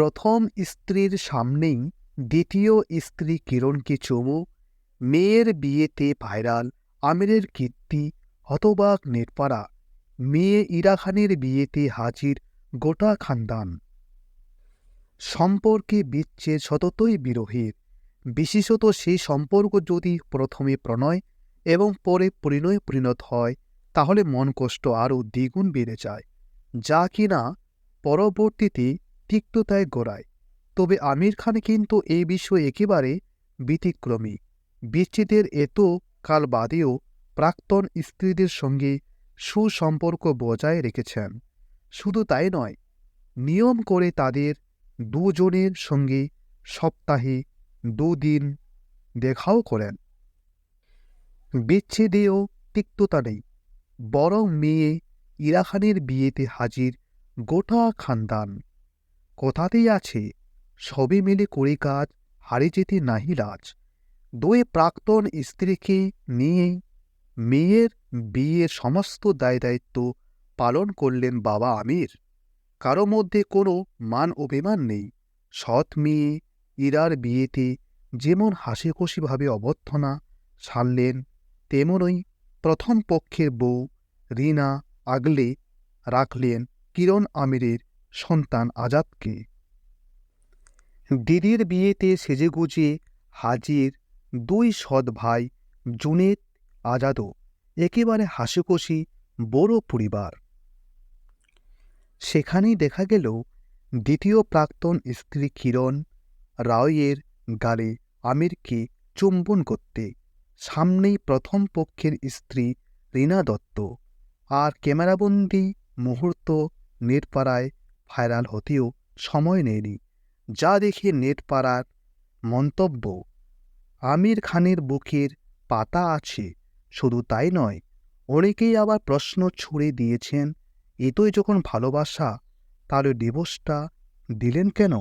প্রথম স্ত্রীর সামনেই দ্বিতীয় স্ত্রী কিরণকে চুমু, মেয়ের বিয়েতে ভাইরাল আমিরের কীর্তি, হতবাক নেটপাড়া, মেয়ে ইরা খানের বিয়েতে হাজির গোটা খানদান। সম্পর্কে বিচ্ছেদ সততই বিরোহীর, বিশেষত সেই সম্পর্ক যদি প্রথমে প্রণয় এবং পরে পরিণয়ে পরিণত হয়, তাহলে মন কষ্ট আরও দ্বিগুণ বেড়ে যায়, যা কিনা পরবর্তীতে তিক্ততায় গড়ায়। তবে আমির খান কিন্তু এই বিষয়ে একেবারে ব্যতিক্রমী। বিচ্ছেদের এত কাল বাদেও প্রাক্তন স্ত্রীদের সঙ্গে সুসম্পর্ক বজায় রেখেছেন। শুধু তাই নয়, নিয়ম করে তাদের দুজনের সঙ্গে সপ্তাহে 2 দিন দেখাও করেন। বিচ্ছেদেও তিক্ততা নেই, বরং মেয়ে ইরা খানের বিয়েতে হাজির গোটা খানদান। কথাতেই আছে, সবে মিলে করে কাজ, হারে যেতে নাহি লাজ। দুই প্রাক্তন স্ত্রীকে নিয়ে মেয়ের বিয়ের সমস্ত দায়-দায়িত্ব পালন করলেন বাবা আমির। কারো মধ্যে কোনো মান অভিমান নেই। সৎ মেয়ে ইরার বিয়েতে যেমন হাসিখুশিভাবে অভ্যর্থনা সারলেন, তেমনই প্রথম পক্ষের বউ রিনা আগলে রাখলেন কিরণ আমিরের সন্তান আজাদকে। দিদির বিয়েতে সেজেগুজে হাজির দুই সৎ ভাই জুনেদ আজাদও একেবারে হাসিখুশি বড় পরিবার। সেখানেই দেখা গেল দ্বিতীয় প্রাক্তন স্ত্রী কিরণ রাওয়ের গালে আমিরকে চুম্বন করতে, সামনেই প্রথম পক্ষের স্ত্রী রীনা দত্ত। আর ক্যামেরাবন্দি মুহূর্ত নেটপাড়ায় ভাইরাল হতেও সময় নেয়নি, যা দেখে নেটপাড়ার মন্তব্য, আমির খানের বুকের পাতা আছে। শুধু তাই নয়, অনেকেই আবার প্রশ্ন ছুড়ে দিয়েছেন, এতই যখন ভালোবাসা, তাহলে ডিভোর্সটা দিলেন কেন?